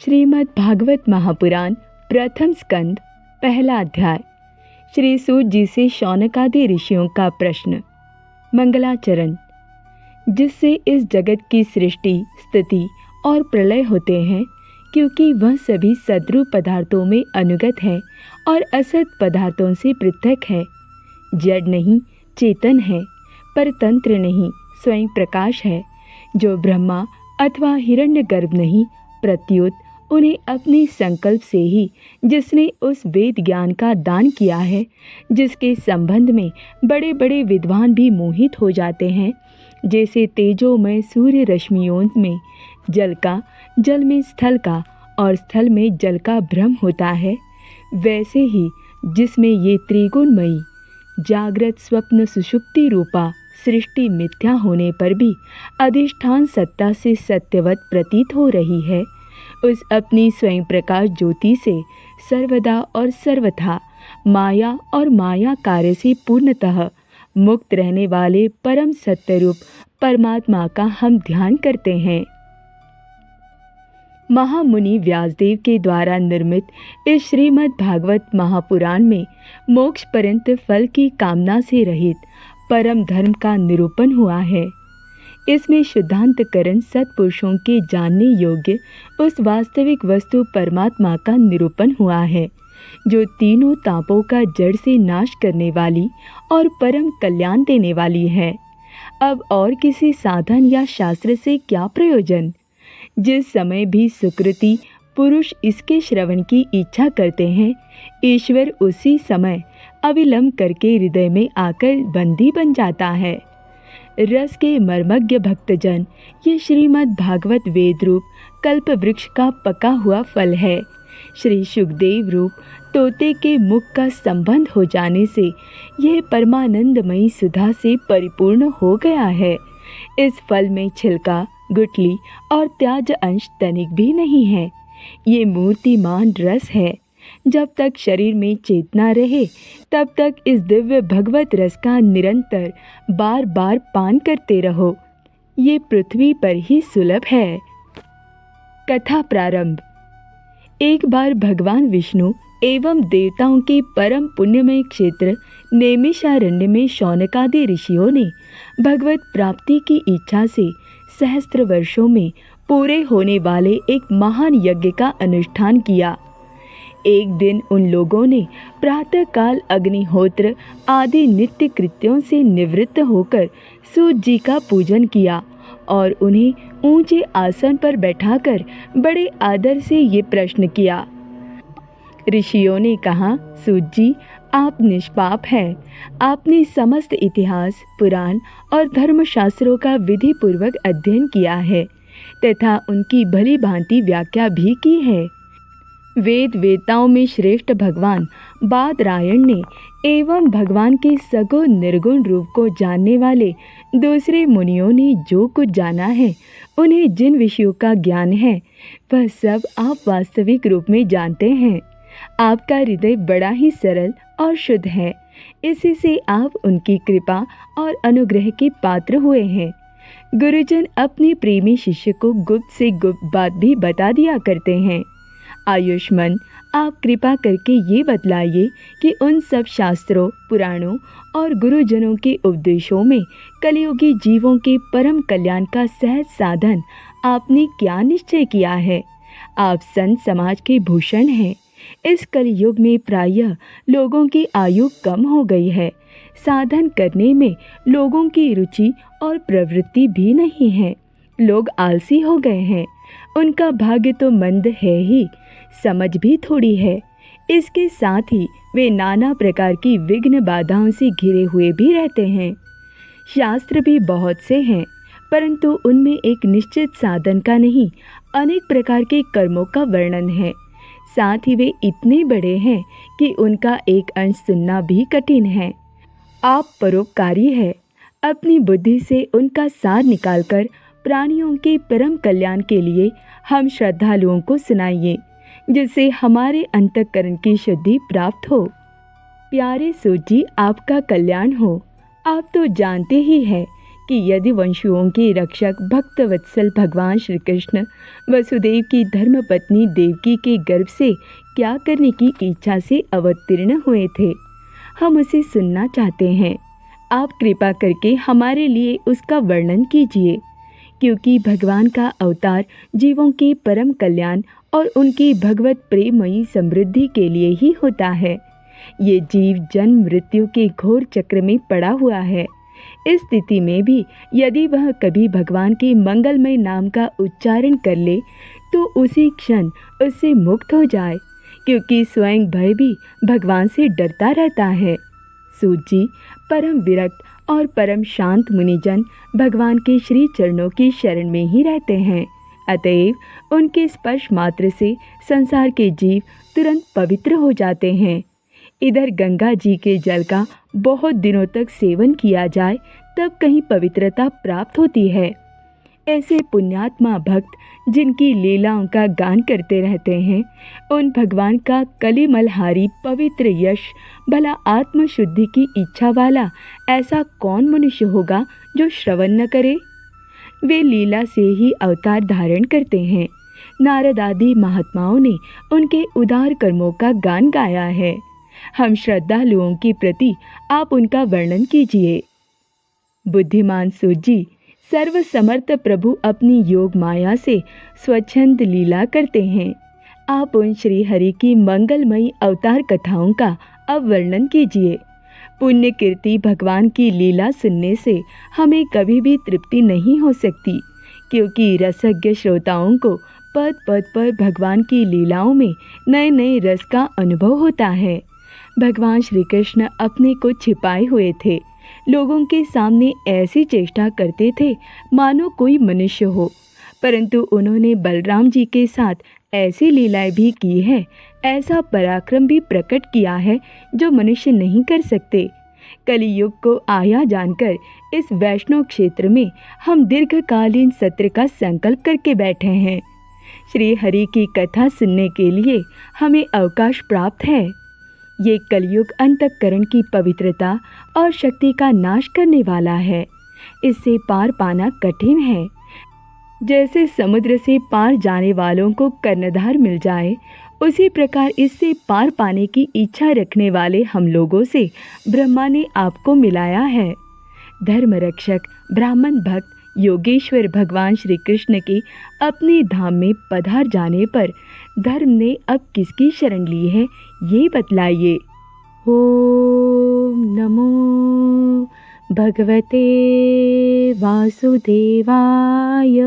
श्रीमद् भागवत महापुराण प्रथम स्कंद पहला अध्याय। श्री सूत जी से शौनकादि ऋषियों का प्रश्न। मंगलाचरण। जिससे इस जगत की सृष्टि, स्थिति और प्रलय होते हैं, क्योंकि वह सभी सद्रूप पदार्थों में अनुगत है और असत पदार्थों से पृथक है। जड़ नहीं, चेतन है, परतंत्र नहीं, स्वयं प्रकाश है। जो ब्रह्मा अथवा हिरण्यगर्भ नहीं, प्रत्युत उन्हें अपने संकल्प से ही जिसने उस वेद ज्ञान का दान किया है, जिसके संबंध में बड़े बड़े विद्वान भी मोहित हो जाते हैं, जैसे तेजोमय सूर्य रश्मियों में जल का, जल में स्थल का और स्थल में जल का भ्रम होता है, वैसे ही जिसमें ये त्रिगुणमयी जागृत स्वप्न सुषुप्ति रूपा सृष्टि मिथ्या होने पर भी अधिष्ठान सत्ता से सत्यवत प्रतीत हो रही है, उस अपनी स्वयं प्रकाश ज्योति से सर्वदा और सर्वथा माया और माया कार्य से पूर्णतः मुक्त रहने वाले परम सत्य रूप परमात्मा का हम ध्यान करते हैं। महामुनि व्यासदेव के द्वारा निर्मित इस श्रीमद् भागवत महापुराण में मोक्ष पर्यंत फल की कामना से रहित परम धर्म का निरूपण हुआ है। इसमें शुद्धांतकरण सत्पुरुषों के जानने योग्य उस वास्तविक वस्तु परमात्मा का निरूपण हुआ है, जो तीनों तापों का जड़ से नाश करने वाली और परम कल्याण देने वाली है। अब और किसी साधन या शास्त्र से क्या प्रयोजन? जिस समय भी सुकृति पुरुष इसके श्रवण की इच्छा करते हैं, ईश्वर उसी समय अविलंब करके हृदय में आकर बंदी बन जाता है। रस के मर्मज्ञ भक्तजन, ये श्रीमद् भागवत वेद रूप कल्प वृक्ष का पका हुआ फल है। श्री सुखदेव रूप तोते के मुख का संबंध हो जाने से यह परमानंदमयी सुधा से परिपूर्ण हो गया है। इस फल में छिलका, गुठली और त्याज अंश तनिक भी नहीं है। ये मूर्तिमान रस है। जब तक शरीर में चेतना रहे, तब तक इस दिव्य भगवत रस का निरंतर बार बार पान करते रहो। ये पृथ्वी पर ही सुलभ है। कथा प्रारंभ। एक बार भगवान विष्णु एवं देवताओं के परम पुण्यमय क्षेत्र नैमिषारण्य में शौनकादि ऋषियों ने भगवत प्राप्ति की इच्छा से सहस्त्र वर्षों में पूरे होने वाले एक महान यज्ञ का अनुष्ठान किया। एक दिन उन लोगों ने प्रातःकाल अग्निहोत्र आदि नित्य कृत्यों से निवृत्त होकर सूत जी का पूजन किया और उन्हें ऊंचे आसन पर बैठाकर बड़े आदर से ये प्रश्न किया। ऋषियों ने कहा, सूत जी, आप निष्पाप हैं। आपने समस्त इतिहास, पुराण और धर्मशास्त्रों का विधि पूर्वक अध्ययन किया है तथा उनकी भली भांति व्याख्या भी की है। वेद वेताओं में श्रेष्ठ भगवान बादरायण ने एवं भगवान के सगुण निर्गुण रूप को जानने वाले दूसरे मुनियों ने जो कुछ जाना है, उन्हें जिन विषयों का ज्ञान है, वह सब आप वास्तविक रूप में जानते हैं। आपका हृदय बड़ा ही सरल और शुद्ध है। इसी से आप उनकी कृपा और अनुग्रह के पात्र हुए हैं। गुरुजन अपने प्रेमी शिष्य को गुप्त से गुप्त बात भी बता दिया करते हैं। आयुष्मान, आप कृपा करके ये बतलाइए कि उन सब शास्त्रों, पुराणों और गुरुजनों के उपदेशों में कलियुगी जीवों के परम कल्याण का सहज साधन आपने क्या निश्चय किया है? आप संत समाज के भूषण हैं। इस कलयुग में प्रायः लोगों की आयु कम हो गई है। साधन करने में लोगों की रुचि और प्रवृत्ति भी नहीं है। लोग आलसी हो गए हैं। उनका भाग्य तो मंद है ही, समझ भी थोड़ी है। इसके साथ ही वे नाना प्रकार की विघ्न बाधाओं से घिरे हुए भी रहते हैं। शास्त्र भी बहुत से हैं, परंतु उनमें एक निश्चित साधन का नहीं, अनेक प्रकार के कर्मों का वर्णन है। साथ ही वे इतने बड़े हैं कि उनका एक अंश सुनना भी कठिन है। आप परोपकारी है। अपनी बुद्धि से उनका सार निकालकर प्राणियों के परम कल्याण के लिए हम श्रद्धालुओं को सुनाइए, जिससे हमारे अंतःकरण की शुद्धि प्राप्त हो। प्यारे सूत जी, आपका कल्याण हो। आप तो जानते ही हैं कि यदि वंशुओं के रक्षक भक्त वत्सल भगवान श्री कृष्ण वसुदेव की धर्मपत्नी देवकी के गर्भ से क्या करने की इच्छा से अवतीर्ण हुए थे, हम उसे सुनना चाहते हैं। आप कृपा करके हमारे लिए उसका वर्णन कीजिए, क्योंकि भगवान का अवतार जीवों के परम कल्याण और उनकी भगवत प्रेमयी समृद्धि के लिए ही होता है। ये जीव जन्म मृत्यु के घोर चक्र में पड़ा हुआ है। इस स्थिति में भी यदि वह कभी भगवान के मंगलमय नाम का उच्चारण कर ले तो उसी क्षण उससे मुक्त हो जाए, क्योंकि स्वयं भय भी भगवान से डरता रहता है। सूत जी, परम विरक्त और परम शांत मुनिजन भगवान के श्री चरणों की शरण में ही रहते हैं। अतएव उनके स्पर्श मात्र से संसार के जीव तुरंत पवित्र हो जाते हैं। इधर गंगा जी के जल का बहुत दिनों तक सेवन किया जाए तब कहीं पवित्रता प्राप्त होती है। ऐसे पुण्यात्मा भक्त जिनकी लीलाओं का गान करते रहते हैं, उन भगवान का कलिमलहारी पवित्र यश भला आत्मशुद्धि की इच्छा वाला ऐसा कौन मनुष्य होगा जो श्रवण न करे। वे लीला से ही अवतार धारण करते हैं। नारद आदि महात्माओं ने उनके उदार कर्मों का गान गाया है। हम श्रद्धालुओं के प्रति आप उनका वर्णन कीजिए। बुद्धिमान सूत जी, सर्वसमर्थ प्रभु अपनी योग माया से स्वच्छंद लीला करते हैं। आप उन श्री हरि की मंगलमयी अवतार कथाओं का अब वर्णन कीजिए। पुण्य कीर्ति भगवान की लीला सुनने से हमें कभी भी तृप्ति नहीं हो सकती, क्योंकि रसज्ञ श्रोताओं को पद पद पर भगवान की लीलाओं में नए नए रस का अनुभव होता है। भगवान श्री कृष्ण अपने को छिपाए हुए थे। लोगों के सामने ऐसी चेष्टा करते थे मानो कोई मनुष्य हो, परंतु उन्होंने बलराम जी के साथ ऐसी लीलाएं भी की है, ऐसा पराक्रम भी प्रकट किया है जो मनुष्य नहीं कर सकते। कलियुग को आया जानकर इस वैष्णव क्षेत्र में हम दीर्घकालीन सत्र का संकल्प करके बैठे हैं। श्री हरि की कथा सुनने के लिए हमें अवकाश प्राप्त है। ये कलयुग अंतःकरण की पवित्रता और शक्ति का नाश करने वाला है। इससे पार पाना कठिन है। जैसे समुद्र से पार जाने वालों को कर्णधार मिल जाए, उसी प्रकार इससे पार पाने की इच्छा रखने वाले हम लोगों से ब्रह्मा ने आपको मिलाया है। धर्म रक्षक ब्राह्मण भक्त योगेश्वर भगवान श्री कृष्ण के अपने धाम में पधार जाने पर धर्म ने अब किसकी शरण ली है, ये बतलाइए। ओम नमो भगवते वासुदेवाय।